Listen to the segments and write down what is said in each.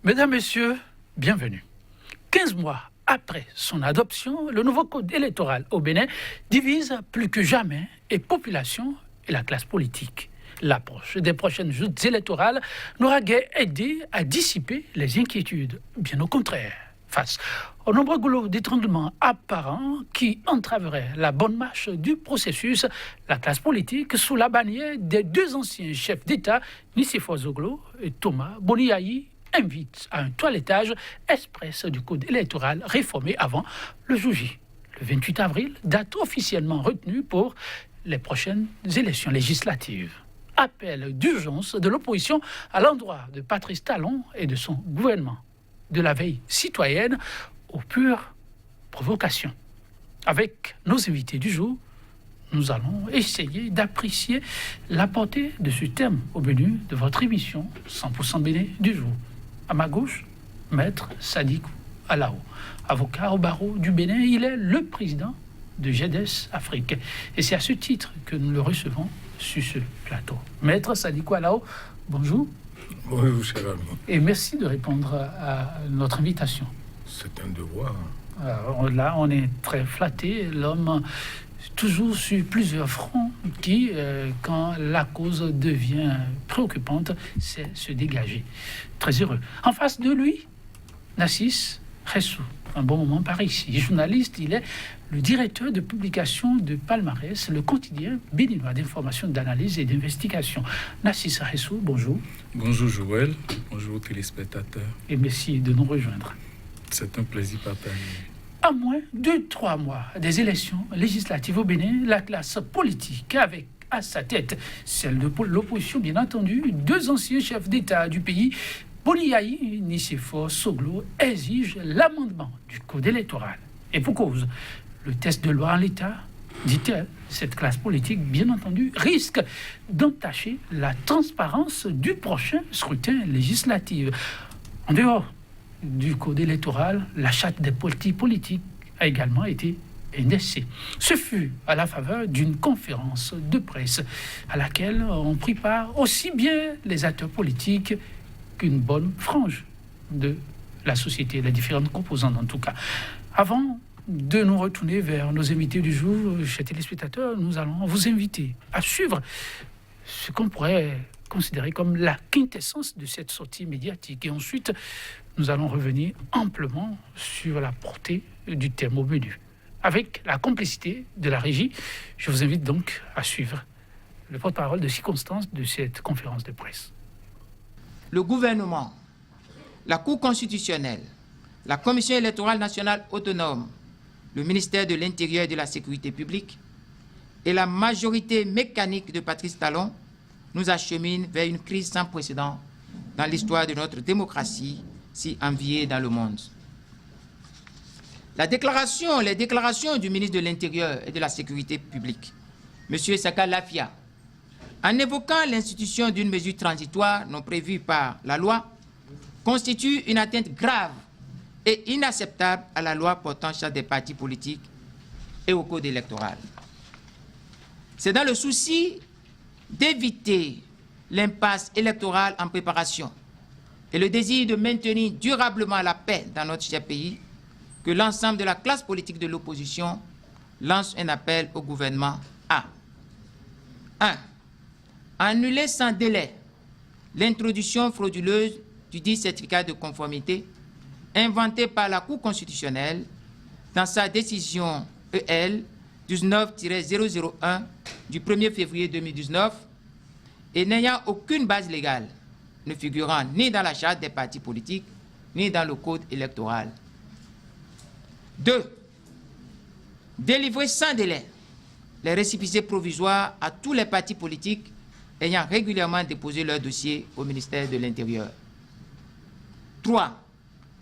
Mesdames, Messieurs, bienvenue. 15 mois après son adoption, le nouveau code électoral au Bénin divise plus que jamais les populations et la classe politique. L'approche des prochaines joutes électorales n'aura guère aidé à dissiper les inquiétudes. Bien au contraire, face aux nombreux goulots d'étranglement apparents qui entraveraient la bonne marche du processus, la classe politique, sous la bannière des deux anciens chefs d'État, Nicéphore Zoglo et Thomas Boniaï, invite à un toilettage express du code électoral réformé avant le jour J. Le 28 avril, date officiellement retenue pour les prochaines élections législatives. Appel d'urgence de l'opposition à l'endroit de Patrice Talon et de son gouvernement. De la veille citoyenne aux pures provocations. Avec nos invités du jour, nous allons essayer d'apprécier la portée de ce thème au menu de votre émission 100% Bénin du jour. À ma gauche, Maître Sadikou Alao, avocat au barreau du Bénin. Il est le président de GEDES Afrique. Et c'est à ce titre que nous le recevons sur ce plateau. Maître Sadikou Alao, bonjour. Bonjour, cher ami. Et merci de répondre à notre invitation. C'est un devoir. Alors là, on est très flatté. L'homme, toujours sur plusieurs fronts, qui, quand la cause devient préoccupante, c'est se dégager. Très heureux. En face de lui, Nassis Ressou. Un bon moment par ici. Journaliste, il est le directeur de publication de Palmarès, le quotidien béninois d'information, d'analyse et d'investigation. Nassis Ressou, bonjour. Bonjour Joël, bonjour téléspectateurs. Et merci de nous rejoindre. C'est un plaisir partagé. À moins de 3 mois des élections législatives au Bénin, la classe politique, avec à sa tête celle de l'opposition, bien entendu, deux anciens chefs d'État du pays, Boniaï, Nicéphore Zoglo, exige l'amendement du code électoral. Et pour cause, le test de loi en l'état, dit-elle, cette classe politique, bien entendu, risque d'entacher la transparence du prochain scrutin législatif. En dehors du code électoral, la charte des partis politiques a également été indexée. Ce fut à la faveur d'une conférence de presse à laquelle ont pris part aussi bien les acteurs politiques qu'une bonne frange de la société, les différentes composantes en tout cas. Avant de nous retourner vers nos invités du jour, chers téléspectateurs, nous allons vous inviter à suivre ce qu'on pourrait considérer comme la quintessence de cette sortie médiatique. Et ensuite, nous allons revenir amplement sur la portée du thème au menu. Avec la complicité de la régie, je vous invite donc à suivre le porte-parole de circonstance de cette conférence de presse. Le gouvernement, la Cour constitutionnelle, la Commission électorale nationale autonome, le ministère de l'Intérieur et de la Sécurité publique et la majorité mécanique de Patrice Talon nous acheminent vers une crise sans précédent dans l'histoire de notre démocratie, si enviée dans le monde. Les déclarations du ministre de l'Intérieur et de la Sécurité publique, M. Saka Lafia, en évoquant l'institution d'une mesure transitoire non prévue par la loi, constituent une atteinte grave et inacceptable à la loi portant charte des partis politiques et au code électoral. C'est dans le souci d'éviter l'impasse électorale en préparation et le désir de maintenir durablement la paix dans notre cher pays que l'ensemble de la classe politique de l'opposition lance un appel au gouvernement à 1. Annuler sans délai l'introduction frauduleuse du dit certificat de conformité inventé par la Cour constitutionnelle dans sa décision EL 19-001 du 1er février 2019 et n'ayant aucune base légale, ne figurant ni dans la charte des partis politiques ni dans le code électoral. 2. Délivrer sans délai les récépissés provisoires à tous les partis politiques ayant régulièrement déposé leur dossier au ministère de l'Intérieur. 3.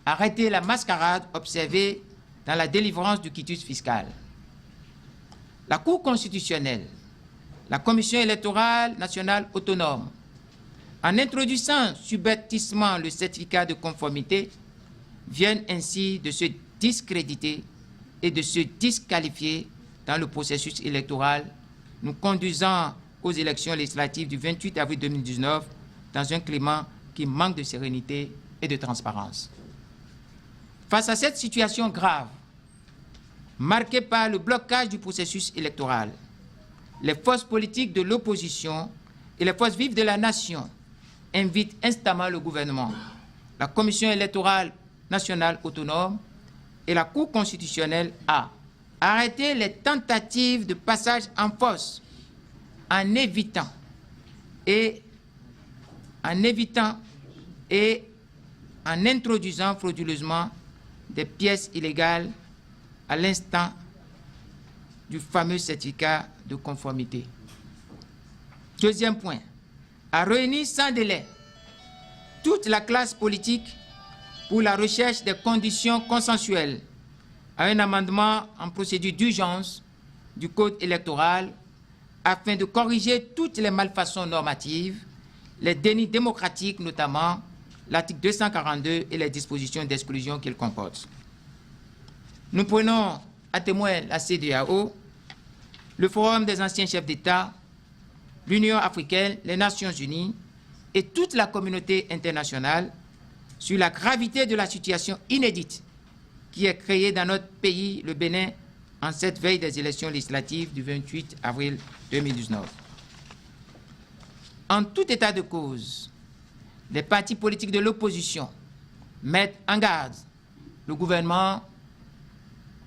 Arrêter la mascarade observée dans la délivrance du quitus fiscal. La Cour constitutionnelle, la Commission électorale nationale autonome, en introduisant subrepticement le certificat de conformité, viennent ainsi de se discréditer et de se disqualifier dans le processus électoral, nous conduisant aux élections législatives du 28 avril 2019 dans un climat qui manque de sérénité et de transparence. Face à cette situation grave, marquée par le blocage du processus électoral, les forces politiques de l'opposition et les forces vives de la nation invitent instamment le gouvernement, la Commission électorale nationale autonome et la Cour constitutionnelle à arrêter les tentatives de passage en force en évitant et en introduisant frauduleusement des pièces illégales à l'instant du fameux certificat de conformité. Deuxième point, à réunir sans délai toute la classe politique pour la recherche des conditions consensuelles à un amendement en procédure d'urgence du Code électoral afin de corriger toutes les malfaçons normatives, les dénis démocratiques notamment, l'article 242 et les dispositions d'exclusion qu'il comporte. Nous prenons à témoin la CEDEAO, le Forum des anciens chefs d'État, l'Union africaine, les Nations unies et toute la communauté internationale sur la gravité de la situation inédite qui est créée dans notre pays, le Bénin, en cette veille des élections législatives du 28 avril 2019. En tout état de cause, les partis politiques de l'opposition mettent en garde le gouvernement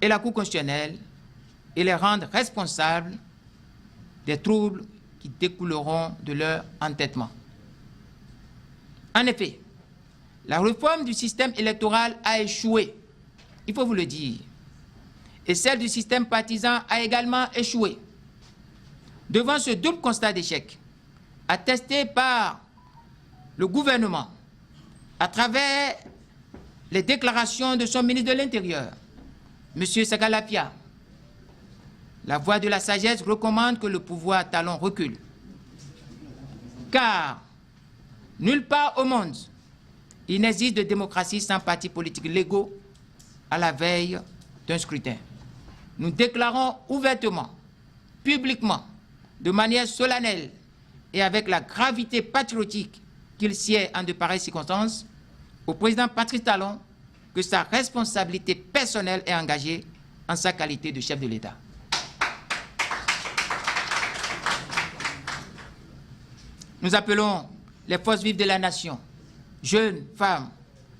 et la Cour constitutionnelle et les rendent responsables des troubles qui découleront de leur entêtement. En effet, la réforme du système électoral a échoué, il faut vous le dire, et celle du système partisan a également échoué. Devant ce double constat d'échec, attesté par le gouvernement à travers les déclarations de son ministre de l'Intérieur, M. Sakalapia, la voix de la sagesse recommande que le pouvoir talon recule. Car nulle part au monde, il n'existe de démocratie sans partis politiques légaux à la veille d'un scrutin. Nous déclarons ouvertement, publiquement, de manière solennelle et avec la gravité patriotique qu'il sied en de pareilles circonstances, au président Patrice Talon que sa responsabilité personnelle est engagée en sa qualité de chef de l'État. Nous appelons les forces vives de la nation, jeunes, femmes,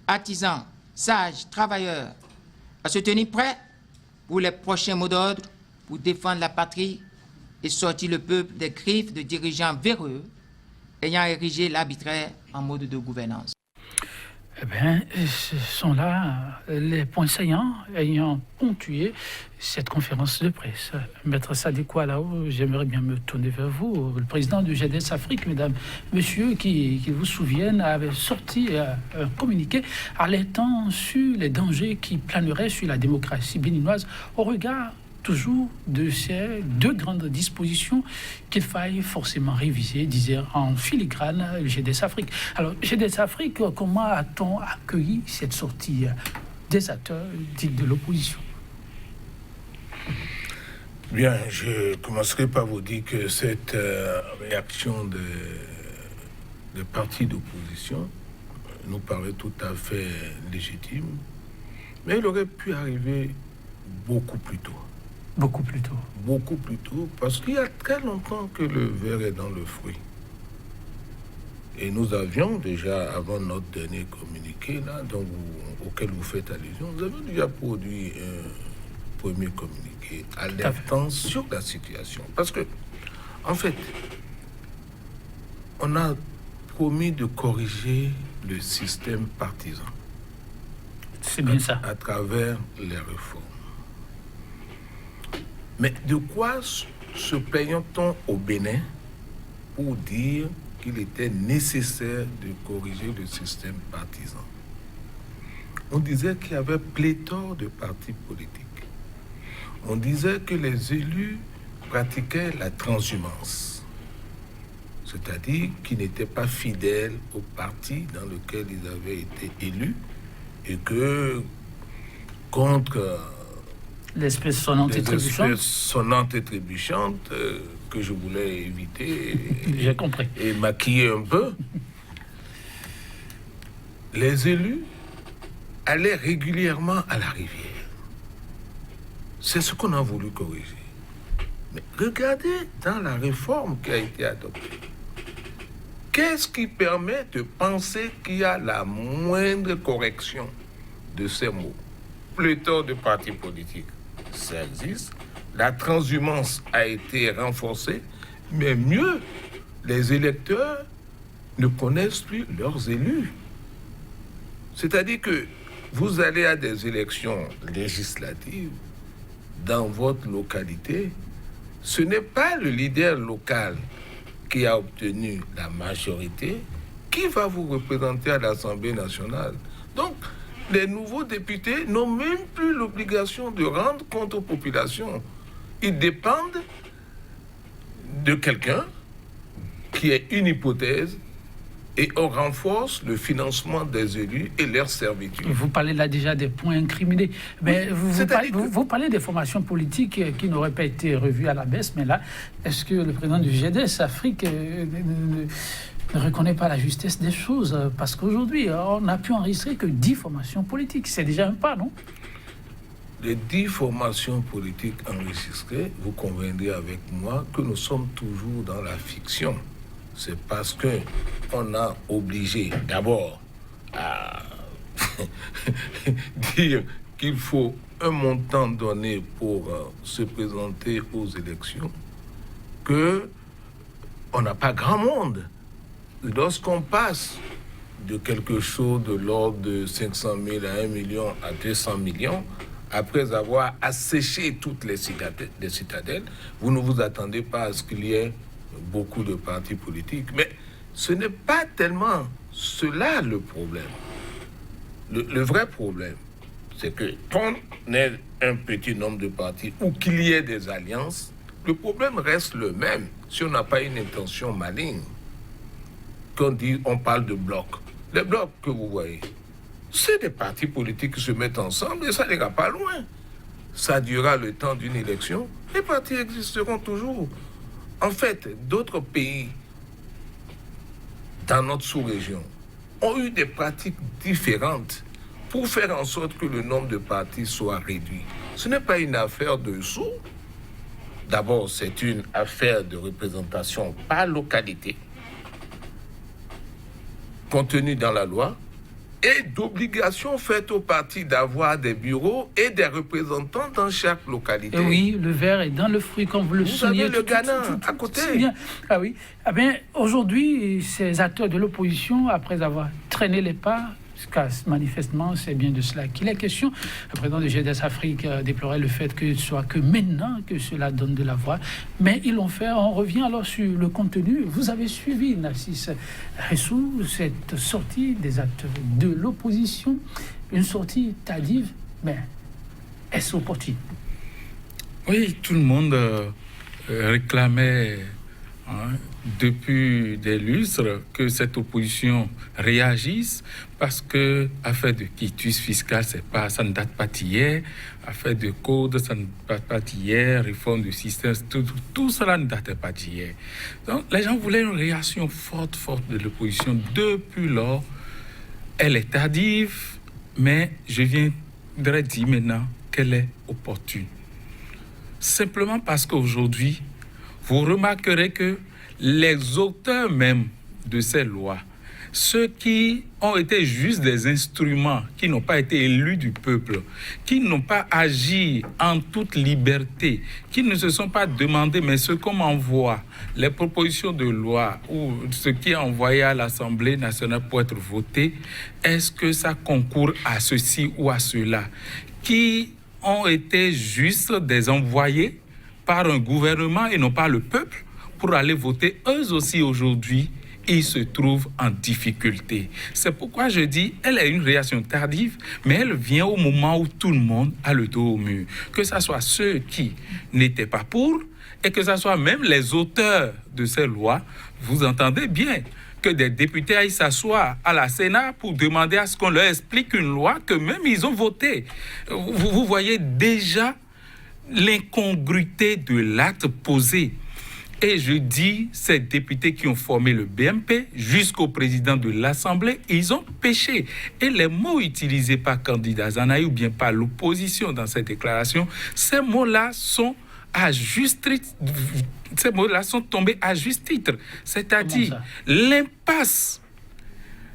artisans, sages, travailleurs, à se tenir prêts pour les prochains mots d'ordre pour défendre la patrie et sortir le peuple des griffes de dirigeants véreux ayant érigé l'arbitraire en mode de gouvernance. Eh bien, ce sont là les points saillants ayant ponctué cette conférence de presse. Maître Sadikwa, là-haut, j'aimerais bien me tourner vers vous. Le président du GDS Afrique, mesdames, messieurs, qui vous souviennent, avait sorti un communiqué alertant sur les dangers qui planeraient sur la démocratie béninoise au regard toujours de ces deux grandes dispositions qu'il faille forcément réviser, disait en filigrane le GDS Afrique. Alors, GDS Afrique, comment a-t-on accueilli cette sortie des acteurs dits de l'opposition? Bien, je commencerai par vous dire que cette réaction des partis d'opposition nous paraît tout à fait légitime, mais elle aurait pu arriver beaucoup plus tôt. Beaucoup plus tôt. Beaucoup plus tôt, parce qu'il y a très longtemps que le verre est dans le fruit. Et nous avions déjà, avant notre dernier communiqué, là, auquel vous faites allusion, nous avions déjà produit un premier communiqué alertant sur la situation. Parce que, en fait, on a promis de corriger le système partisan. C'est bien ça. À travers les réformes. Mais de quoi se plaignait-on au Bénin pour dire qu'il était nécessaire de corriger le système partisan? On disait qu'il y avait pléthore de partis politiques. On disait que les élus pratiquaient la transhumance, c'est-à-dire qu'ils n'étaient pas fidèles au parti dans lequel ils avaient été élus et que contre l'espèce sonnante et trébuchante. Sonnante et trébuchante que je voulais éviter. J'ai compris. Et maquiller un peu. les élus allaient régulièrement à la rivière. C'est ce qu'on a voulu corriger. Mais regardez dans la réforme qui a été adoptée. Qu'est-ce qui permet de penser qu'il y a la moindre correction de ces mots? Pléthore de partis politiques, ça existe. La transhumance a été renforcée, mais mieux, les électeurs ne connaissent plus leurs élus. C'est-à-dire que vous allez à des élections législatives dans votre localité, ce n'est pas le leader local qui a obtenu la majorité qui va vous représenter à l'Assemblée nationale. Donc, les nouveaux députés n'ont même plus l'obligation de rendre compte aux populations. Ils dépendent de quelqu'un qui est une hypothèse et on renforce le financement des élus et leurs servitudes. Vous parlez là déjà des points incriminés. Mais Oui, vous parlez des formations politiques qui n'auraient pas été revues à la baisse, mais là, est-ce que le président du GDS Afrique ne reconnaît pas la justesse des choses? Parce qu'aujourd'hui, on n'a pu enregistrer que 10 formations politiques. C'est déjà un pas, non? Les 10 formations politiques enregistrées, vous conviendrez avec moi que nous sommes toujours dans la fiction. C'est parce que on a obligé d'abord à dire qu'il faut un montant donné pour se présenter aux élections, que on n'a pas grand monde. Lorsqu'on passe de quelque chose de l'ordre de 500 000 à 1 million à 200 millions, après avoir asséché toutes les citadelles, vous ne vous attendez pas à ce qu'il y ait beaucoup de partis politiques. Mais ce n'est pas tellement cela le problème. Le vrai problème, c'est que quand on ait un petit nombre de partis ou qu'il y ait des alliances, le problème reste le même si on n'a pas une intention maligne. Quand on parle de blocs, les blocs que vous voyez, c'est des partis politiques qui se mettent ensemble et ça n'ira pas loin. Ça durera le temps d'une élection. Les partis existeront toujours. En fait, d'autres pays dans notre sous-région ont eu des pratiques différentes pour faire en sorte que le nombre de partis soit réduit. Ce n'est pas une affaire de sous. D'abord, c'est une affaire de représentation par localité, contenue dans la loi, et d'obligation faite aux partis d'avoir des bureaux et des représentants dans chaque localité. Et oui, le verre est dans le fruit, comme vous le soulignez. Vous avez le Ghana à côté. Ah oui. Ah bien, aujourd'hui, ces acteurs de l'opposition, après avoir traîné les pas, parce que manifestement, c'est bien de cela qu'il est question. Le président de GDS Afrique déplorait le fait que ce soit que maintenant que cela donne de la voix. Mais ils l'ont fait. On revient alors sur le contenu. Vous avez suivi, Narcisse Ressou, cette sortie des acteurs de l'opposition. Une sortie tardive, mais est-ce opportune? Oui, tout le monde réclamait depuis des lustres que cette opposition réagisse parce que affaire de quitus fiscal, ça ne date pas d'hier, affaire de code, ça ne date pas d'hier, réforme du système, tout cela ne date pas d'hier. Donc les gens voulaient une réaction forte de l'opposition depuis lors. Elle est tardive, mais je viendrai dire maintenant qu'elle est opportune. Simplement parce qu'aujourd'hui, vous remarquerez que les auteurs même de ces lois, ceux qui ont été juste des instruments, qui n'ont pas été élus du peuple, qui n'ont pas agi en toute liberté, qui ne se sont pas demandé, mais ce qu'on m'envoie, les propositions de loi ou ce qui est envoyé à l'Assemblée nationale pour être voté, est-ce que ça concourt à ceci ou à cela, qui ont été juste des envoyés par un gouvernement et non pas le peuple, pour aller voter, eux aussi aujourd'hui, ils se trouvent en difficulté. C'est pourquoi je dis, elle est une réaction tardive, mais elle vient au moment où tout le monde a le dos au mur. Que ce soit ceux qui n'étaient pas pour, et que ce soit même les auteurs de ces lois, vous entendez bien que des députés aillent s'asseoir à la Sénat pour demander à ce qu'on leur explique une loi que même ils ont votée. Vous voyez déjà l'incongruité de l'acte posé. Et je dis, ces députés qui ont formé le BMP jusqu'au président de l'Assemblée, ils ont péché. Et les mots utilisés par Candidat Zanaï ou bien par l'opposition dans cette déclaration, ces mots-là sont à juste titre, ces mots-là sont tombés à juste titre. C'est-à-dire l'impasse,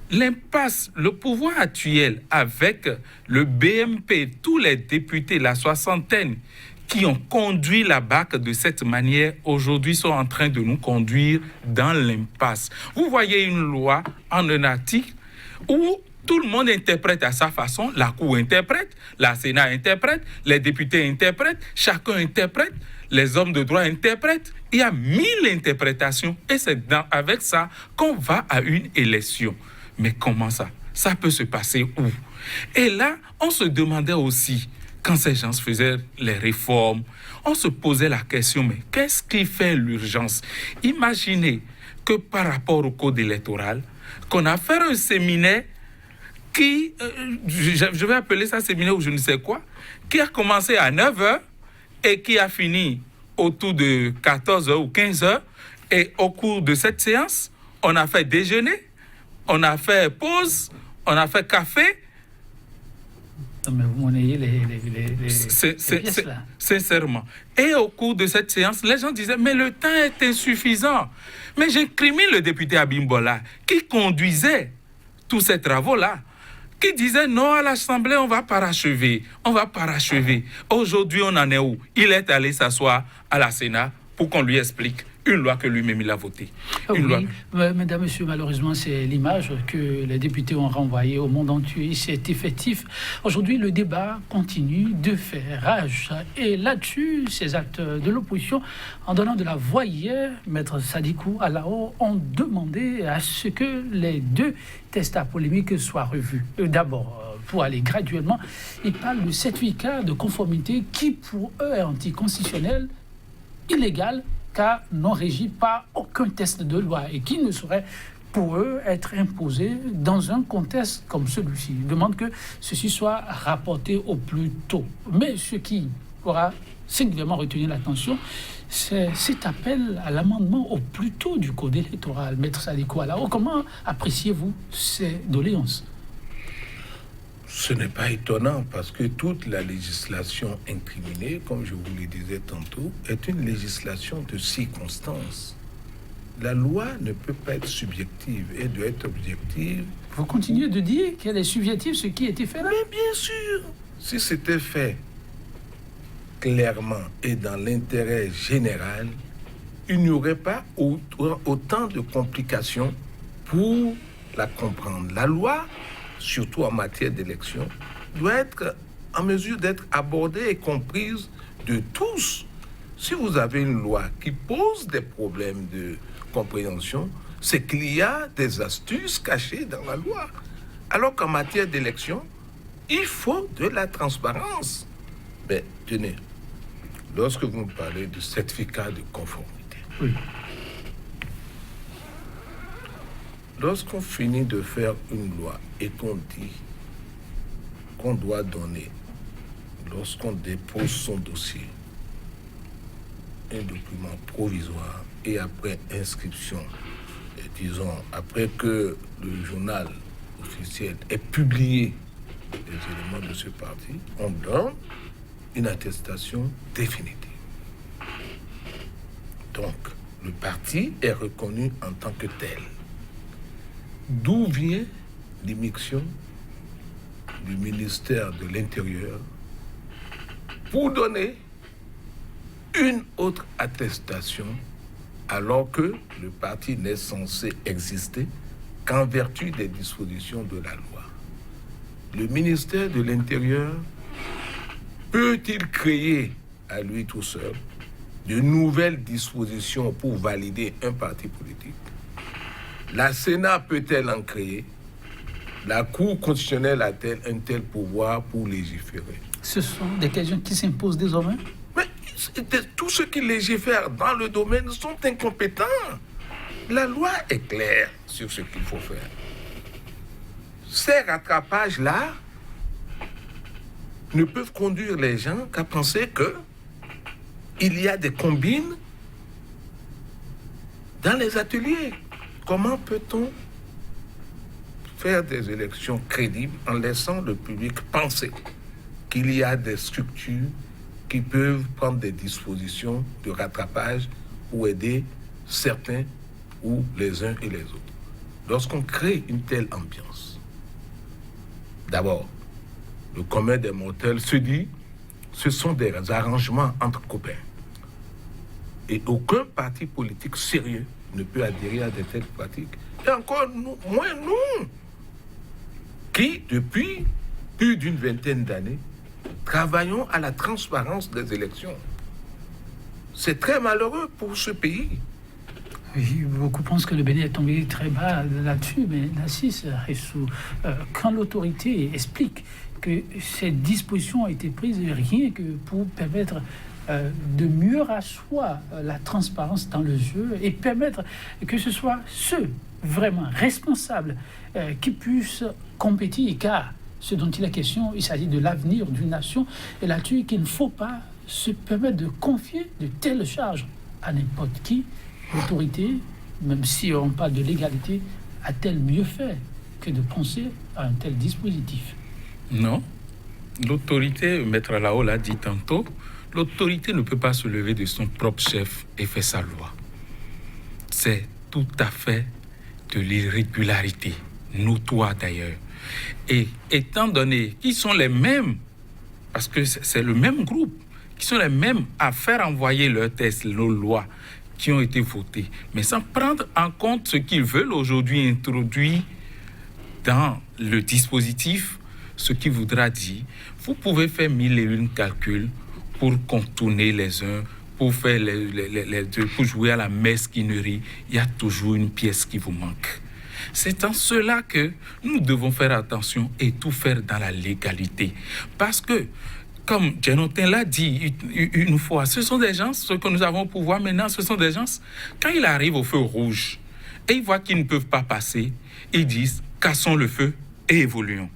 le pouvoir actuel avec le BMP, tous les députés, la soixantaine, qui ont conduit la BAC de cette manière, aujourd'hui sont en train de nous conduire dans l'impasse. Vous voyez une loi en un article où tout le monde interprète à sa façon, la Cour interprète, la Sénat interprète, les députés interprètent, chacun interprète, les hommes de droit interprètent. Il y a 1000 interprétations et c'est avec ça qu'on va à une élection. Mais comment ça? Ça peut se passer où? Et là, on se demandait aussi, quand ces gens faisaient les réformes, on se posait la question, mais qu'est-ce qui fait l'urgence? Imaginez que par rapport au code électoral, qu'on a fait un séminaire qui, je vais appeler ça séminaire ou je ne sais quoi, qui a commencé à 9h et qui a fini autour de 14h ou 15h. Et au cours de cette séance, on a fait déjeuner, on a fait pause, on a fait café. Mais vous monnayez les pièces, là. Sincèrement. Et au cours de cette séance, les gens disaient, mais le temps est insuffisant. Mais j'incrimine le député Abimbola qui conduisait tous ces travaux-là, qui disait non, à l'Assemblée, on va parachever. Aujourd'hui, on en est où? Il est allé s'asseoir à la Sénat pour qu'on lui explique une loi que lui-même il a votée. Mesdames, Messieurs, malheureusement, c'est l'image que les députés ont renvoyée au monde entier. C'est effectif. Aujourd'hui, le débat continue de faire rage. Et là-dessus, ces acteurs de l'opposition, en donnant de la voix hier, Maître Sadikou Alao, ont demandé à ce que les deux tests à polémique soient revus. D'abord, pour aller graduellement, ils parlent de certificat de conformité qui, pour eux, est anticonstitutionnel, illégal, car non régi par aucun test de loi et qui ne saurait pour eux être imposé dans un contexte comme celui-ci. Ils demandent que ceci soit rapporté au plus tôt. Mais ce qui aura singulièrement retenu l'attention, c'est cet appel à l'amendement au plus tôt du code électoral. Maître Sadikou Alao, comment appréciez-vous ces doléances? Ce n'est pas étonnant parce que toute la législation incriminée, comme je vous le disais tantôt, est une législation de circonstance. La loi ne peut pas être subjective, elle doit être objective. Vous continuez de dire qu'elle est subjective, ce qui a été fait là? Mais bien sûr, si c'était fait clairement et dans l'intérêt général, il n'y aurait pas autant de complications pour la comprendre. La loi, surtout en matière d'élection, doit être en mesure d'être abordée et comprise de tous. Si vous avez une loi qui pose des problèmes de compréhension, c'est qu'il y a des astuces cachées dans la loi. Alors qu'en matière d'élection, il faut de la transparence. Mais tenez, lorsque vous me parlez de certificat de conformité, oui. Lorsqu'on finit de faire une loi et qu'on dit qu'on doit donner, lorsqu'on dépose son dossier, un document provisoire et après inscription, et disons, après que le journal officiel ait publié les éléments de ce parti, on donne une attestation définitive. Donc, le parti est reconnu en tant que tel. D'où vient l'immixtion du ministère de l'Intérieur pour donner une autre attestation alors que le parti n'est censé exister qu'en vertu des dispositions de la loi. Le ministère de l'Intérieur peut-il créer à lui tout seul de nouvelles dispositions pour valider un parti politique? La Sénat peut-elle en créer? La Cour constitutionnelle a-t-elle un tel pouvoir pour légiférer? Ce sont des questions qui s'imposent désormais? Mais tous ceux qui légifèrent dans le domaine sont incompétents. La loi est claire sur ce qu'il faut faire. Ces rattrapages-là ne peuvent conduire les gens qu'à penser que il y a des combines dans les ateliers. Comment peut-on faire des élections crédibles en laissant le public penser qu'il y a des structures qui peuvent prendre des dispositions de rattrapage pour aider certains ou les uns et les autres. Lorsqu'on crée une telle ambiance, d'abord, le commun des mortels se dit, ce sont des arrangements entre copains. Et aucun parti politique sérieux ne peut adhérer à de telles pratiques. Et encore moins nous, qui, depuis plus d'une vingtaine d'années, travaillons à la transparence des élections. C'est très malheureux pour ce pays. Oui, beaucoup pensent que le Bénin est tombé très bas là-dessus, mais Nassis Ressou, quand l'autorité explique que ces dispositions ont été prises rien que pour permettre de mieux rasseoir la transparence dans le jeu et permettre que ce soit ceux vraiment responsables qui puissent compétir, car ce dont il est question, il s'agit de l'avenir d'une nation, et là-dessus qu'il ne faut pas se permettre de confier de telles charges à n'importe qui. L'autorité, même si on parle de légalité, a-t-elle mieux fait que de penser à un tel dispositif? Non. L'autorité, Maître Lao l'a dit tantôt, l'autorité ne peut pas se lever de son propre chef et faire sa loi. C'est tout à fait de l'irrégularité, notoire d'ailleurs. Et étant donné qu'ils sont les mêmes, parce que c'est le même groupe, qui sont les mêmes à faire envoyer leurs tests, nos lois qui ont été votées, mais sans prendre en compte ce qu'ils veulent aujourd'hui introduire dans le dispositif, ce qui voudra dire, vous pouvez faire 1001 calculs pour contourner les uns, pour faire les deux, pour jouer à la mesquinerie, il y a toujours une pièce qui vous manque. C'est en cela que nous devons faire attention et tout faire dans la légalité. Parce que, comme Genotin l'a dit une fois, ce sont des gens, ceux que nous avons au pouvoir maintenant, ce sont des gens, quand ils arrivent au feu rouge et ils voient qu'ils ne peuvent pas passer, ils disent « cassons le feu et évoluons ».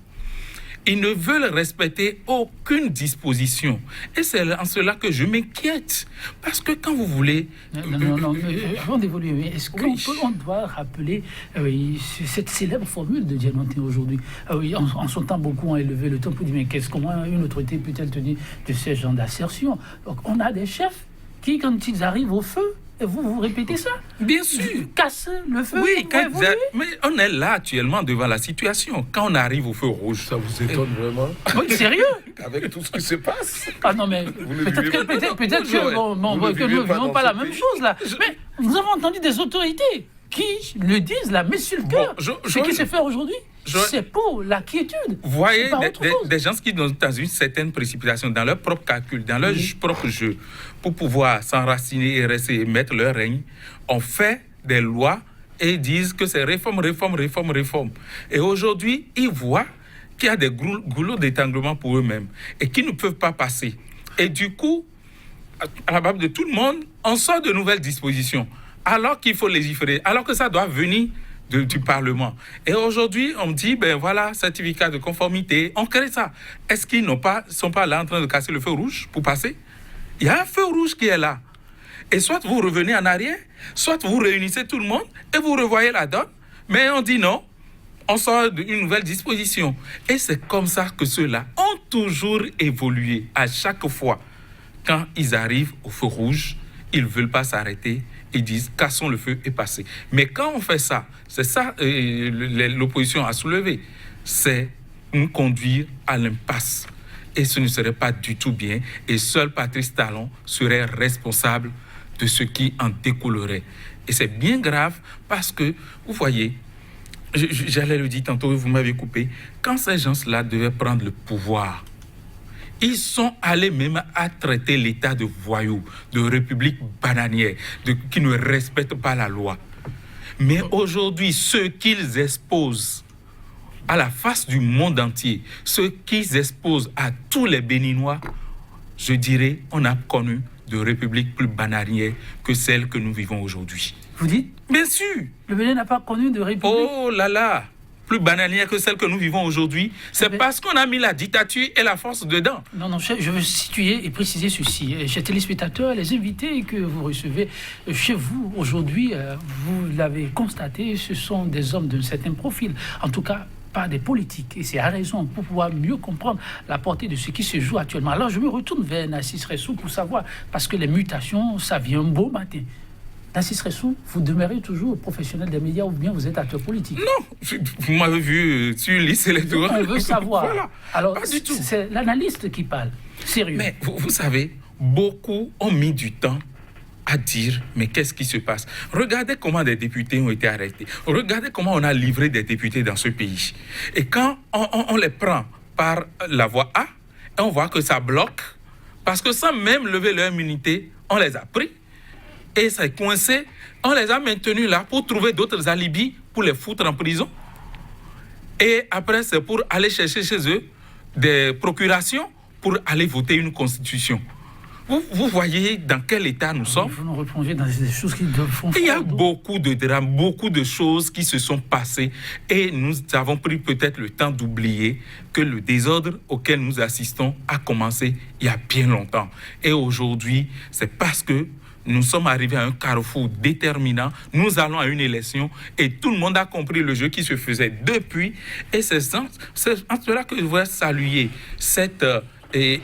Ils ne veulent respecter aucune disposition. Et c'est en cela que je m'inquiète. Parce que quand vous voulez... Non, mais avant d'évoluer, est-ce qu'on doit rappeler cette célèbre formule de Genotin aujourd'hui? En son temps, beaucoup ont élevé le ton pour dire, mais comment une autorité peut-elle tenir de ces genres d'assertions? Donc on a des chefs qui, quand ils arrivent au feu, et vous répétez ça? Bien sûr. Casse le feu. Oui, mais on est là actuellement devant la situation. Quand on arrive au feu rouge. Ça vous étonne vraiment? Oui, sérieux? Avec tout ce qui se passe? Ah non, mais peut-être que nous ne vivons pas la même chose là. Mais nous avons entendu des autorités qui le disent, la main sur le cœur. Ce qui se fait aujourd'hui, c'est pour la quiétude. Vous voyez des gens qui sont dans une certaine précipitation, dans leur propre calcul, dans leur propre jeu, pour pouvoir s'enraciner et rester et mettre leur règne, ont fait des lois et disent que c'est réforme. Et aujourd'hui, ils voient qu'il y a des goulots d'étranglement pour eux-mêmes et qu'ils ne peuvent pas passer. Et du coup, à la barbe de tout le monde, on sort de nouvelles dispositions, alors qu'il faut légiférer, alors que ça doit venir du Parlement. Et aujourd'hui, on me dit, voilà, certificat de conformité, on crée ça. Est-ce qu'ils sont pas là en train de casser le feu rouge pour passer? Il y a un feu rouge qui est là. Et soit vous revenez en arrière, soit vous réunissez tout le monde et vous revoyez la donne. Mais on dit non, on sort d'une nouvelle disposition. Et c'est comme ça que ceux-là ont toujours évolué. À chaque fois, quand ils arrivent au feu rouge, ils ne veulent pas s'arrêter. Ils disent, cassons le feu et passez. Mais quand on fait ça, c'est ça l'opposition a soulevé, c'est nous conduire à l'impasse. Et ce ne serait pas du tout bien. Et seul Patrice Talon serait responsable de ce qui en découlerait. Et c'est bien grave parce que, vous voyez, j'allais le dire tantôt, vous m'avez coupé, quand ces gens-là devaient prendre le pouvoir, ils sont allés même à traiter l'État de voyous, de république bananière, qui ne respectent pas la loi. Mais aujourd'hui, ceux qu'ils exposent à la face du monde entier, ceux qu'ils exposent à tous les Béninois, je dirais, on a connu de républiques plus bananières que celle que nous vivons aujourd'hui. Vous dites? Bien sûr. Le Bénin n'a pas connu de république? Oh là là. plus bananière que celle que nous vivons aujourd'hui, c'est parce qu'on a mis la dictature et la force dedans. Non, je veux situer et préciser ceci. Chers téléspectateurs, les invités que vous recevez chez vous aujourd'hui, vous l'avez constaté, ce sont des hommes d'un certain profil. En tout cas, pas des politiques. Et c'est à raison pour pouvoir mieux comprendre la portée de ce qui se joue actuellement. Alors, je me retourne vers Narcisse Ressou pour savoir, parce que les mutations, ça vient un beau matin. Narcisse Ressou, vous demeurez toujours professionnel des médias ou bien vous êtes acteur politique? Non, vous m'avez vu sur liste électorale. On veut savoir. Voilà. Alors, Pas du tout. c'est l'analyste qui parle. Sérieux. Mais vous savez, beaucoup ont mis du temps à dire, mais qu'est-ce qui se passe? Regardez comment des députés ont été arrêtés. Regardez comment on a livré des députés dans ce pays. Et quand on les prend par la voie A, on voit que ça bloque, parce que sans même lever leur immunité, on les a pris. Et ça est coincé. On les a maintenus là pour trouver d'autres alibis pour les foutre en prison. Et après, c'est pour aller chercher chez eux des procurations pour aller voter une constitution. Vous voyez dans quel état nous sommes. Il faut nous replonger dans des choses qui font. Il y a beaucoup de drames, beaucoup de choses qui se sont passées et nous avons pris peut-être le temps d'oublier que le désordre auquel nous assistons a commencé il y a bien longtemps. Et aujourd'hui, c'est parce que nous sommes arrivés à un carrefour déterminant. Nous allons à une élection et tout le monde a compris le jeu qui se faisait depuis. Et c'est en cela que je voudrais saluer cette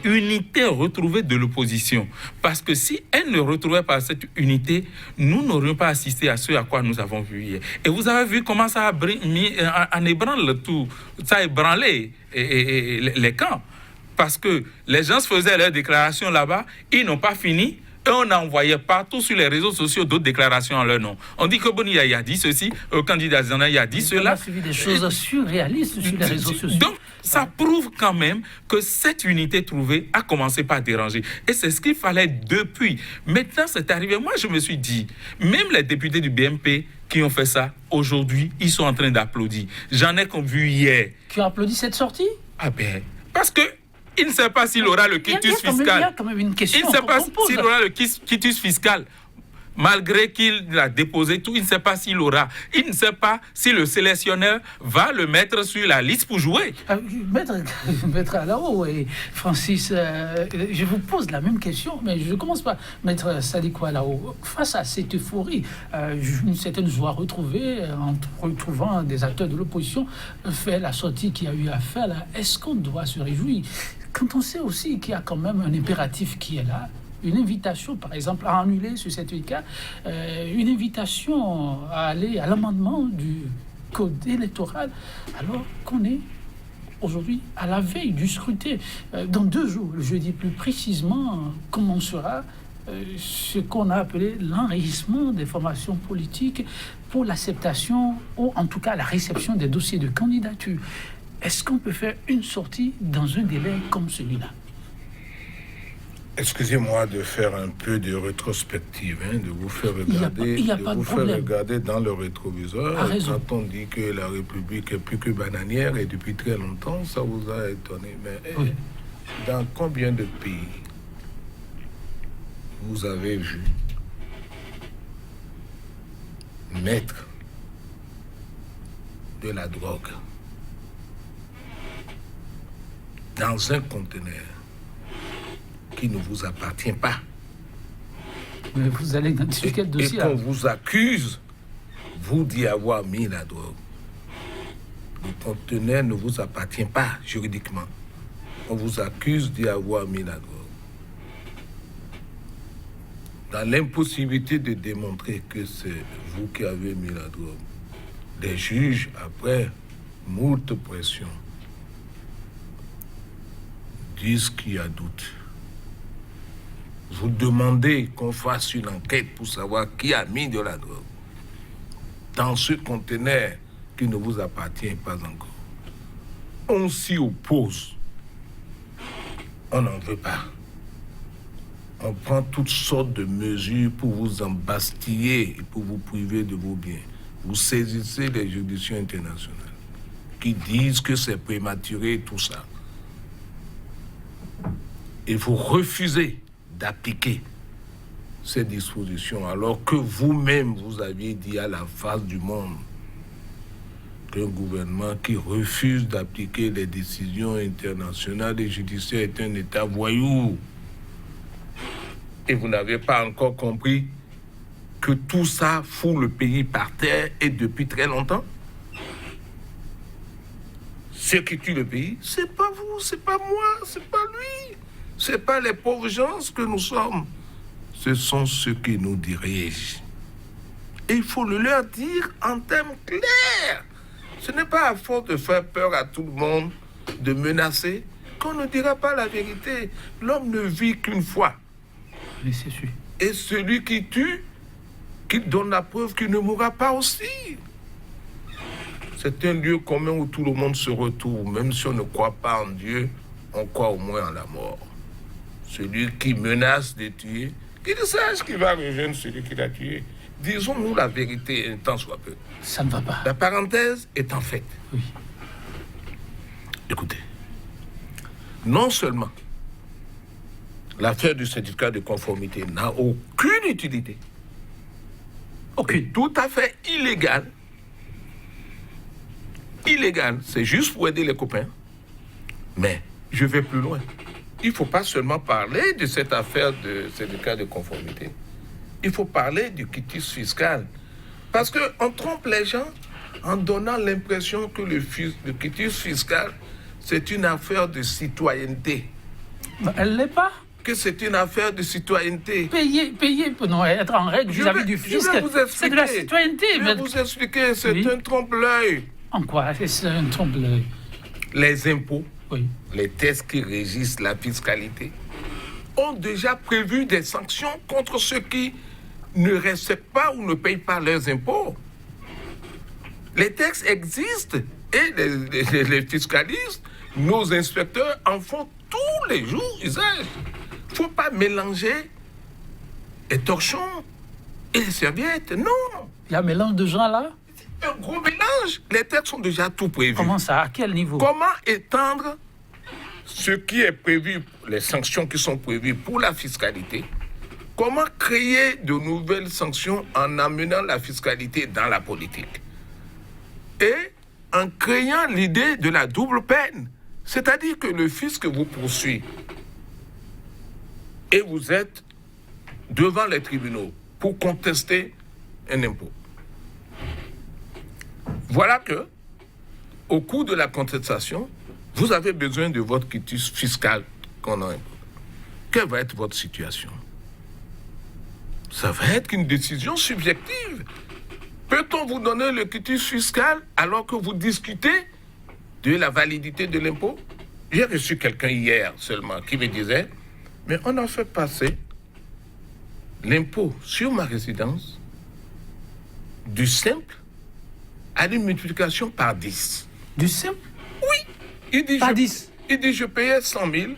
unité retrouvée de l'opposition. Parce que si elle ne retrouvait pas cette unité, nous n'aurions pas assisté à ce à quoi nous avons vu hier. Et vous avez vu comment ça a mis en ébranle tout. Ça a ébranlé les camps. Parce que les gens faisaient leurs déclarations là-bas, ils n'ont pas fini. Et on envoyait partout sur les réseaux sociaux d'autres déclarations en leur nom. On dit que Boni a dit ceci, le candidat Zana a dit cela. On a suivi des choses surréalistes sur les réseaux sociaux. Donc, ça prouve quand même que cette unité trouvée a commencé par déranger. Et c'est ce qu'il fallait depuis. Maintenant, c'est arrivé. Moi, je me suis dit, même les députés du BMP qui ont fait ça, aujourd'hui, ils sont en train d'applaudir. J'en ai vu hier. Qui ont applaudi cette sortie? Ah ben, parce que il ne sait pas s'il aura le quitus fiscal. Il y a quand même une question. Il ne sait pas s'il aura le quitus fiscal. Malgré qu'il l'a déposé tout, il ne sait pas s'il aura. Il ne sait pas si le sélectionneur va le mettre sur la liste pour jouer. Maître Alao et Francis, je vous pose la même question, mais je commence par Maître Sadiko Alao. Face à cette euphorie, une certaine joie retrouvée en retrouvant des acteurs de l'opposition, fait la sortie qu'il y a eu à faire là, est-ce qu'on doit se réjouir? Quand on sait aussi qu'il y a quand même un impératif qui est là, une invitation, par exemple, à annuler ce certificat, une invitation à aller à l'amendement du code électoral, alors qu'on est aujourd'hui à la veille du scrutin. Dans 2 jours, le jeudi plus précisément, commencera ce qu'on a appelé l'enrichissement des formations politiques pour l'acceptation ou en tout cas la réception des dossiers de candidature. Est-ce qu'on peut faire une sortie dans un délai comme celui-là? Excusez-moi de faire un peu de rétrospective, de vous faire regarder, dans le rétroviseur. Quand on dit que la République est plus que bananière, et depuis très longtemps, ça vous a étonné. Mais oui. Dans combien de pays vous avez vu mettre de la drogue dans un conteneur qui ne vous appartient pas? Mais vous allez dans quel dossier? Et qu'on vous accuse, vous d'y avoir mis la drogue. Le conteneur ne vous appartient pas juridiquement. On vous accuse d'y avoir mis la drogue. Dans l'impossibilité de démontrer que c'est vous qui avez mis la drogue, les juges, après moult pression, disent qu'il y a doute. Vous demandez qu'on fasse une enquête pour savoir qui a mis de la drogue dans ce conteneur qui ne vous appartient pas encore. On s'y oppose. On n'en veut pas. On prend toutes sortes de mesures pour vous embastiller et pour vous priver de vos biens. Vous saisissez les juridictions internationales qui disent que c'est prématuré, tout ça. Et vous refusez d'appliquer ces dispositions alors que vous-même vous aviez dit à la face du monde qu'un gouvernement qui refuse d'appliquer les décisions internationales et judiciaires est un État voyou. Et vous n'avez pas encore compris que tout ça fout le pays par terre et depuis très longtemps. Ce qui tue le pays, c'est pas vous, c'est pas moi, c'est pas lui. C'est pas les pauvres gens que nous sommes. Ce sont ceux qui nous dirigent. Et il faut le leur dire en termes clairs. Ce n'est pas à force de faire peur à tout le monde, de menacer, qu'on ne dira pas la vérité. L'homme ne vit qu'une fois. Oui, c'est sûr. Et celui qui tue, qu'il donne la preuve qu'il ne mourra pas aussi. C'est un lieu commun où tout le monde se retrouve. Même si on ne croit pas en Dieu, on croit au moins en la mort. Celui qui menace de tuer, qu'il sache qu'il va rejoindre celui qui l'a tué. Disons-nous la vérité un temps soit peu. Ça ne va pas. La parenthèse est en fait. Oui. Écoutez, non seulement l'affaire du certificat de conformité n'a aucune utilité, Aucune. tout à fait illégal. Illégal, c'est juste pour aider les copains. Mais je vais plus loin. Il ne faut pas seulement parler de cette affaire de certificat de conformité. Il faut parler du quitus fiscal. Parce qu'on trompe les gens en donnant l'impression que le quitus fiscal, c'est une affaire de citoyenneté. Elle ne l'est pas. Que c'est une affaire de citoyenneté. Payer pour non être en règle vis-à-vis du fisc, c'est de la citoyenneté. Je vais vous expliquer, c'est Oui. un trompe-l'œil. En quoi c'est un trompe-l'œil? Les impôts, Oui. les textes qui régissent la fiscalité, ont déjà prévu des sanctions contre ceux qui ne respectent pas ou ne payent pas leurs impôts. Les textes existent et les fiscalistes, nos inspecteurs en font tous les jours usage. Il ne faut pas mélanger les torchons et les serviettes. Non, Il y a un mélange de gens là. un gros mélange. Les textes sont déjà tout prévus. Comment ça? À quel niveau? Comment étendre ce qui est prévu, les sanctions qui sont prévues pour la fiscalité? Comment créer de nouvelles sanctions en amenant la fiscalité dans la politique? Et en créant l'idée de la double peine. C'est-à-dire que le fisc vous poursuit et vous êtes devant les tribunaux pour contester un impôt. Voilà que, au cours de la contestation, vous avez besoin de votre quitus fiscal qu'on a imposé. Quelle va être votre situation? Ça va être une décision subjective. Peut-on vous donner le quitus fiscal alors que vous discutez de la validité de l'impôt? J'ai reçu quelqu'un hier seulement qui me disait, mais on a fait passer l'impôt sur ma résidence du simple à une multiplication par 10. Du simple? Oui. Il dit, Par 10. Il dit, je payais 100 000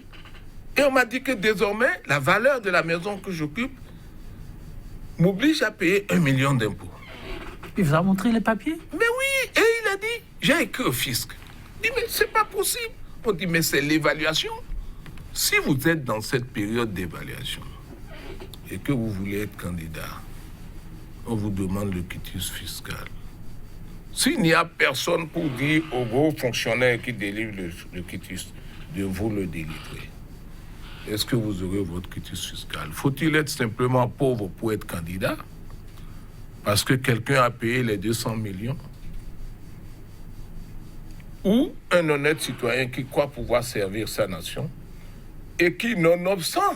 et on m'a dit que désormais, la valeur de la maison que j'occupe m'oblige à payer 1 million d'impôts. Il vous a montré les papiers? Mais oui, et il a dit, j'ai écrit au fisc. Il dit, mais c'est pas possible. On dit, mais c'est l'évaluation. Si vous êtes dans cette période d'évaluation et que vous voulez être candidat, on vous demande le quitus fiscal. S'il n'y a personne pour dire aux gros fonctionnaires qui délivrent le quitus de vous le délivrer, est-ce que vous aurez votre quitus fiscal? Faut-il être simplement pauvre pour être candidat? Parce que quelqu'un a payé les 200 millions? Ou un honnête citoyen qui croit pouvoir servir sa nation et qui, nonobstant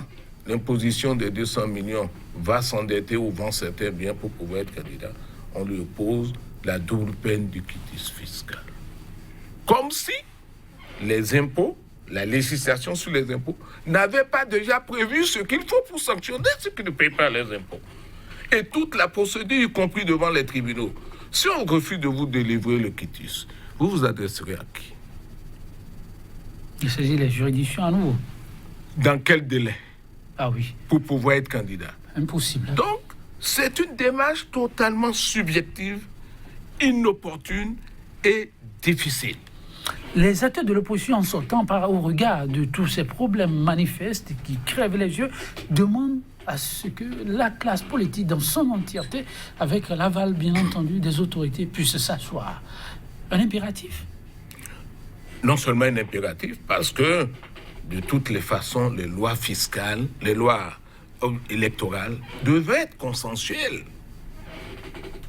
l'imposition des 200 millions, va s'endetter ou vend certains biens pour pouvoir être candidat, on lui oppose la double peine du quitus fiscal. Comme si les impôts, la législation sur les impôts, n'avait pas déjà prévu ce qu'il faut pour sanctionner ceux qui ne payent pas les impôts. Et toute la procédure, y compris devant les tribunaux. Si on refuse de vous délivrer le quitus, vous vous adresserez à qui? Il saisit les juridictions à nouveau. Dans quel délai? Ah oui, Pour pouvoir être candidat. impossible. Donc, c'est une démarche totalement subjective, inopportune et difficile. Les acteurs de l'opposition, en sortant au regard de tous ces problèmes manifestes qui crèvent les yeux, demandent à ce que la classe politique dans son entièreté, avec l'aval bien entendu des autorités, puisse s'asseoir. un impératif? Non seulement un impératif, parce que de toutes les façons, les lois fiscales, les lois électorales devaient être consensuelles.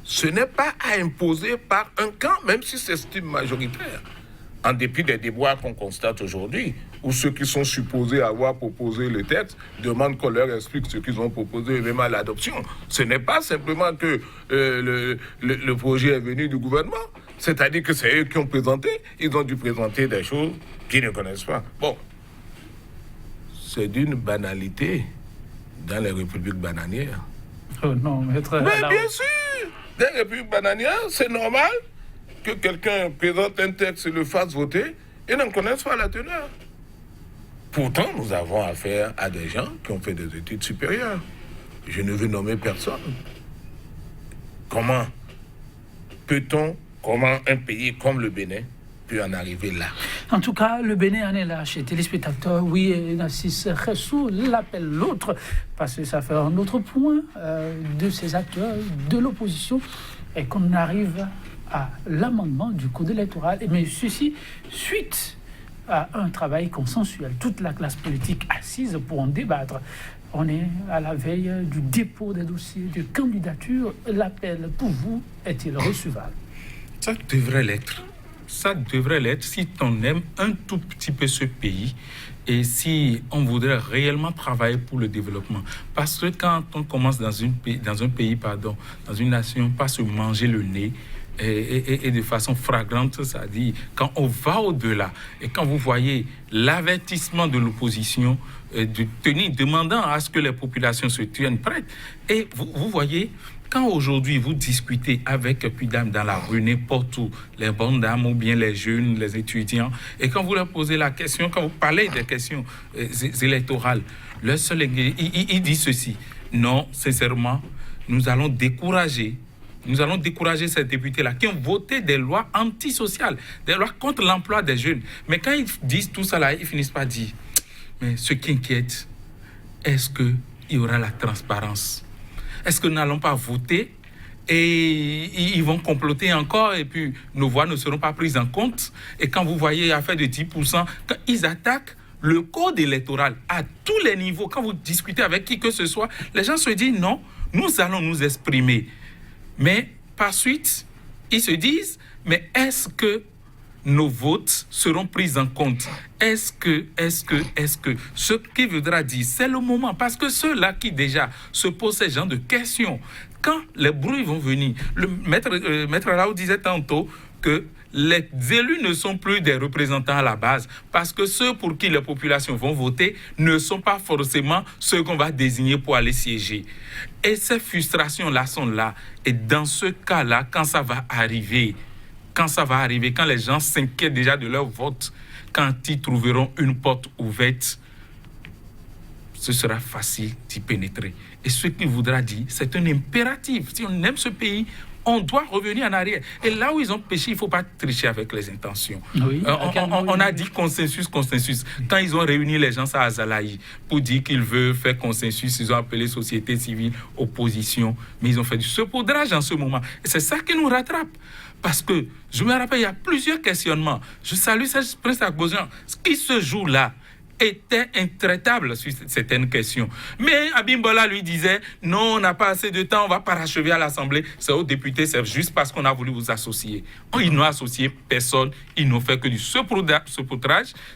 Ce n'est pas à imposer par un camp, même si c'est style majoritaire. En dépit des déboires qu'on constate aujourd'hui, où ceux qui sont supposés avoir proposé le texte demandent qu'on leur explique ce qu'ils ont proposé, même à l'adoption. Ce n'est pas simplement que le projet est venu du gouvernement, c'est-à-dire que c'est eux qui ont présenté, ils ont dû présenter des choses qu'ils ne connaissent pas. Bon, c'est d'une banalité dans les républiques bananières. Oh non, maître. Mais bien sûr, dans les républiques bananières, c'est normal que quelqu'un présente un texte et le fasse voter et n'en connaisse pas la teneur. Pourtant, nous avons affaire à des gens qui ont fait des études supérieures. Je ne veux nommer personne. Comment un pays comme le Bénin peut en arriver là? En tout cas, le Bénin en est là, chez téléspectateurs. Oui, Nassis Ressou l'appelle l'autre, parce que ça fait un autre point de ces acteurs de l'opposition, et qu'on arrive à l'amendement du code électoral. Mais ceci, suite à un travail consensuel, toute la classe politique assise pour en débattre. On est à la veille du dépôt des dossiers de candidature. L'appel pour vous est-il recevable? Ça devrait l'être. Ça devrait l'être si on aime un tout petit peu ce pays et si on voudrait réellement travailler pour le développement. Parce que quand on commence dans un pays, dans une nation, pas se manger le nez, et de façon flagrante, c'est-à-dire quand on va au-delà et quand vous voyez l'avertissement de l'opposition demandant à ce que les populations se tiennent prêtes, et vous voyez, quand aujourd'hui vous discutez avec puis dames dans la rue, n'importe où, les bonnes dames ou bien les jeunes, les étudiants, et quand vous leur posez la question, quand vous parlez des questions électorales, leur seul il dit ceci: non, sincèrement, nous allons décourager ces députés-là qui ont voté des lois antisociales, des lois contre l'emploi des jeunes. Mais quand ils disent tout ça là, ils finissent par dire, mais ce qui inquiète, est-ce qu'il y aura la transparence? Est-ce que nous n'allons pas voter et ils vont comploter encore et puis nos voix ne seront pas prises en compte? Et quand vous voyez affaire de 10%, quand ils attaquent le code électoral à tous les niveaux, quand vous discutez avec qui que ce soit, les gens se disent non, nous allons nous exprimer. Mais par suite, ils se disent, mais est-ce que nos votes seront pris en compte? Est-ce que, ce qui voudra dire, c'est le moment, parce que ceux-là qui déjà se posent ce genre de questions, quand les bruits vont venir, le maître Raoult disait tantôt que les élus ne sont plus des représentants à la base, parce que ceux pour qui les populations vont voter ne sont pas forcément ceux qu'on va désigner pour aller siéger. Et ces frustrations-là sont là. Et dans ce cas-là, quand ça va arriver, quand les gens s'inquiètent déjà de leur vote, quand ils trouveront une porte ouverte, ce sera facile d'y pénétrer. Et ce qu'il voudra dire, c'est un impératif. Si on aime ce pays, on doit revenir en arrière. Et là où ils ont péché, il ne faut pas tricher avec les intentions. Oui, on a dit consensus. Quand ils ont réuni les gens à Azalaï pour dire qu'ils veulent faire consensus, ils ont appelé société civile, opposition, mais ils ont fait du saupoudrage en ce moment. Et c'est ça qui nous rattrape. Parce que, je me rappelle, il y a plusieurs questionnements. Je salue Serge Prince Agbozian. Ce qui se joue là était intraitable sur certaines questions. Mais Abimbola lui disait, non, on n'a pas assez de temps, on va parachever à l'Assemblée. C'est aux députés, c'est juste parce qu'on a voulu vous associer. Ils n'ont associé personne, ils n'ont fait que du saupoudrage,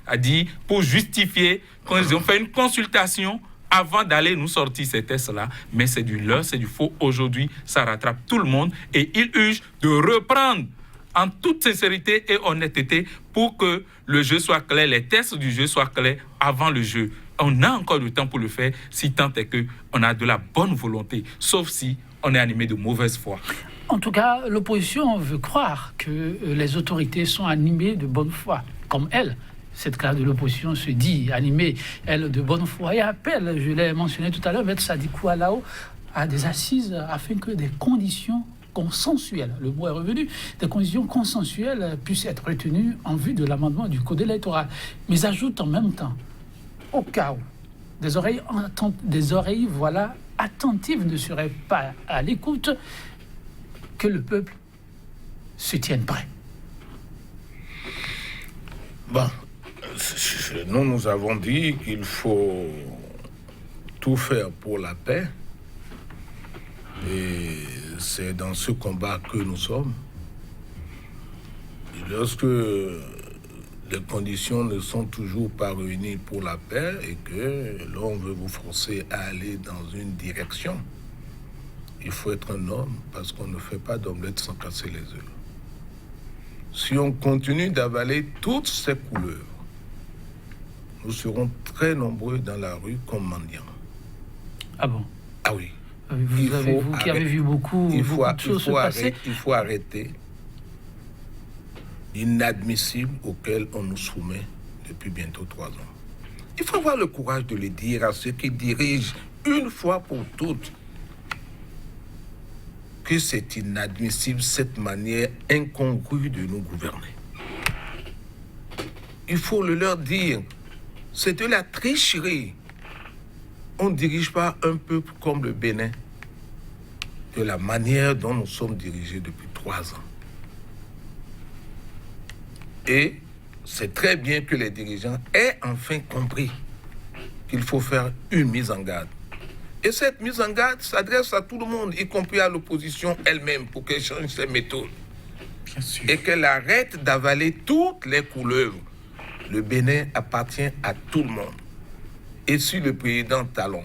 c'est-à-dire pour justifier qu'ils ont fait une consultation avant d'aller nous sortir ces tests-là. Mais c'est du leurre, c'est du faux. Aujourd'hui, ça rattrape tout le monde et il urge de reprendre en toute sincérité et honnêteté pour que le jeu soit clair, les tests du jeu soient clairs avant le jeu. On a encore du temps pour le faire, si tant est qu'on a de la bonne volonté, sauf si on est animé de mauvaise foi. En tout cas, l'opposition veut croire que les autorités sont animées de bonne foi, comme elle. Cette classe de l'opposition se dit animée, elle, de bonne foi, et appelle, je l'ai mentionné tout à l'heure, Maître Sadiko Alao, à des assises afin que des conditions consensuelles, le mot est revenu, des conditions consensuelles puissent être retenues en vue de l'amendement du code électoral. Mais ajoute en même temps, au cas où des oreilles attentives ne seraient pas à l'écoute, que le peuple se tienne prêt. Bon, nous avons dit qu'il faut tout faire pour la paix. Et c'est dans ce combat que nous sommes. Et lorsque les conditions ne sont toujours pas réunies pour la paix et que l'on veut vous forcer à aller dans une direction, il faut être un homme parce qu'on ne fait pas d'omelette sans casser les œufs. Si on continue d'avaler toutes ces couleurs, nous serons très nombreux dans la rue comme mendiants. Ah bon? Ah oui. Vous qui avez vu beaucoup de choses se passer. Il faut arrêter l'inadmissible auquel on nous soumet depuis bientôt 3 ans. Il faut avoir le courage de le dire à ceux qui dirigent une fois pour toutes que c'est inadmissible cette manière incongrue de nous gouverner. Il faut le leur dire, c'est de la tricherie. On ne dirige pas un peuple comme le Bénin de la manière dont nous sommes dirigés depuis 3 ans. Et c'est très bien que les dirigeants aient enfin compris qu'il faut faire une mise en garde. Et cette mise en garde s'adresse à tout le monde, y compris à l'opposition elle-même, pour qu'elle change ses méthodes. Bien sûr. Et qu'elle arrête d'avaler toutes les couleuvres. Le Bénin appartient à tout le monde. Et si le président Talon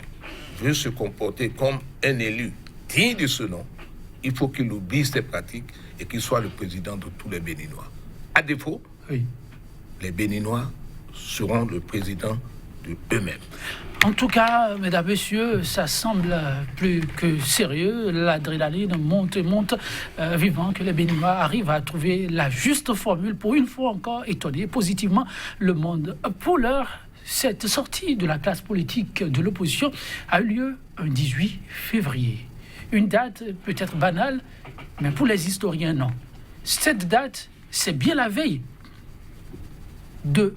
veut se comporter comme un élu digne de ce nom, il faut qu'il oublie ces pratiques et qu'il soit le président de tous les Béninois. À défaut, Oui. les Béninois seront le président de eux-mêmes. En tout cas, mesdames, messieurs, ça semble plus que sérieux. L'adrénaline monte et monte. Vivant que les Béninois arrivent à trouver la juste formule pour une fois encore étonner positivement le monde. Pour l'heure, cette sortie de la classe politique de l'opposition a eu lieu un 18 février. Une date peut-être banale, mais pour les historiens, non. Cette date, c'est bien la veille de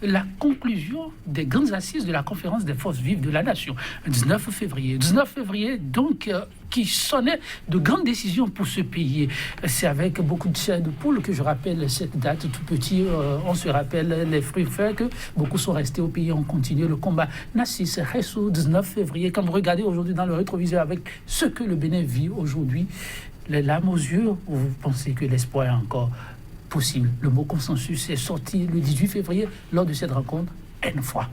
la conclusion des grandes assises de la conférence des forces vives de la nation, 19 février. 19 février, donc, qui sonnait de grandes décisions pour ce pays. C'est avec beaucoup de chair de poule que je rappelle cette date. Tout petit, on se rappelle les fruits faits que beaucoup sont restés au pays, ont continué le combat. Nassis Ressou, 19 février. Quand vous regardez aujourd'hui dans le rétroviseur avec ce que le Bénin vit aujourd'hui, les larmes aux yeux, vous pensez que l'espoir est encore possible. Le mot consensus est sorti le 18 février lors de cette rencontre, une fois.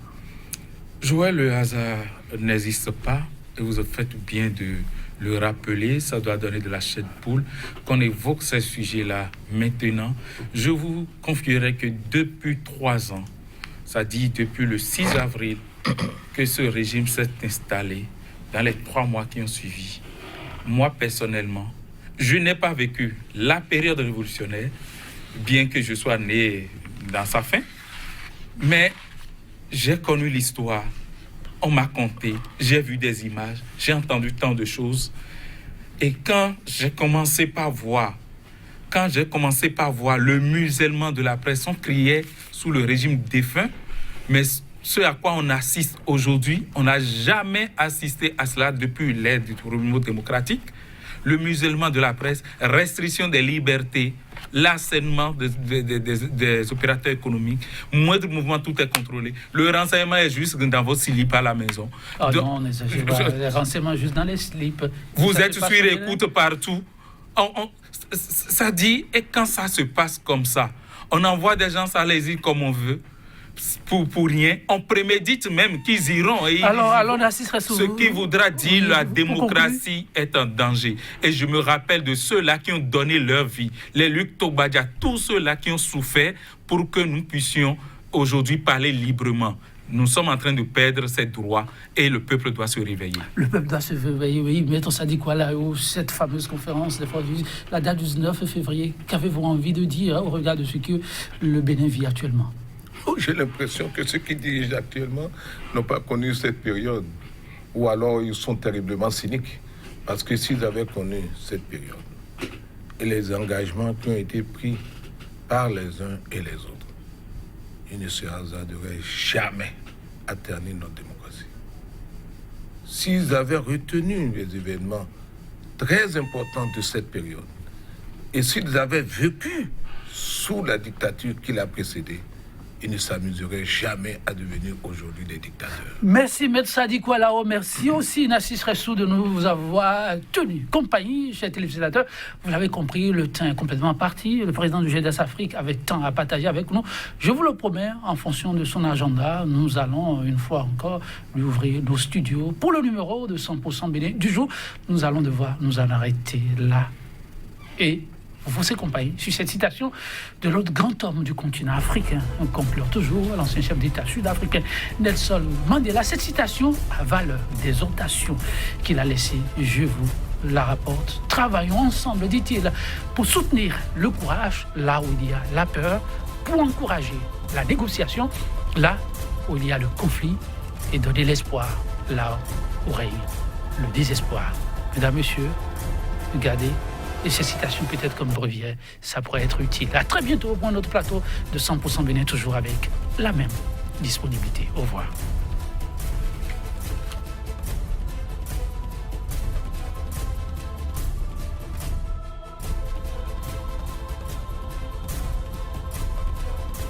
Joël, le hasard n'existe pas et vous faites bien de le rappeler. Ça doit donner de la chair de poule qu'on évoque ces sujets-là maintenant. Je vous confierai que depuis 3 ans, ça dit depuis le 6 avril, que ce régime s'est installé dans les 3 mois qui ont suivi. Moi, personnellement, je n'ai pas vécu la période révolutionnaire, bien que je sois né dans sa fin, mais j'ai connu l'histoire, on m'a conté, j'ai vu des images, j'ai entendu tant de choses. Et quand j'ai commencé par voir le musellement de la presse, on criait sous le régime défunt, mais ce à quoi on assiste aujourd'hui, on n'a jamais assisté à cela depuis l'ère du renouveau démocratique. Le musellement de la presse, restriction des libertés, l'assainissement des opérateurs économiques, moindre mouvement, tout est contrôlé. Le renseignement est juste dans vos slips à la maison. Ah donc, non, on n'exagère pas. Les renseignements juste dans les slips. Vous êtes sur écoute partout. Ça dit, et quand ça se passe comme ça, on envoie des gens à l'exil comme on veut, pour rien. On prémédite même qu'ils iront. Et alors ce qui voudra dire la démocratie est en danger. Et je me rappelle de ceux-là qui ont donné leur vie, les Luc Tobadia, tous ceux-là qui ont souffert pour que nous puissions aujourd'hui parler librement. Nous sommes en train de perdre ces droits et le peuple doit se réveiller. Le peuple doit se réveiller, oui. Mais on s'est dit quoi là, cette fameuse conférence, la date du 19 février, qu'avez-vous envie de dire au regard de ce que le Bénin vit actuellement? J'ai l'impression que ceux qui dirigent actuellement n'ont pas connu cette période, ou alors ils sont terriblement cyniques. Parce que s'ils avaient connu cette période et les engagements qui ont été pris par les uns et les autres, ils ne se hasarderaient jamais à ternir notre démocratie. S'ils avaient retenu les événements très importants de cette période, et s'ils avaient vécu sous la dictature qui l'a précédée, ils ne s'amuseraient jamais à devenir aujourd'hui des dictateurs. Merci, Maître Sadiko Alao. Merci aussi, Nassis Ressou, de nous avoir tenu compagnie, chers téléspectateurs. Vous l'avez compris, le temps est complètement parti. Le président du GDS Afrique avait tant à partager avec nous. Je vous le promets, en fonction de son agenda, nous allons, une fois encore, lui ouvrir nos studios. Pour le numéro de 100% Bénin du jour, nous allons devoir nous en arrêter là. Et vous accompagnez sur cette citation de l'autre grand homme du continent africain, on conclut toujours l'ancien chef d'État sud-africain Nelson Mandela. Cette citation a valeur d'exhortation qu'il a laissée, je vous la rapporte. Travaillons ensemble, dit-il, pour soutenir le courage là où il y a la peur, pour encourager la négociation là où il y a le conflit et donner l'espoir là où règne le désespoir. Mesdames, Messieurs, regardez. Et ces citations, peut-être comme brevière, ça pourrait être utile. À très bientôt pour un autre plateau de 100% Bénin, toujours avec la même disponibilité. Au revoir.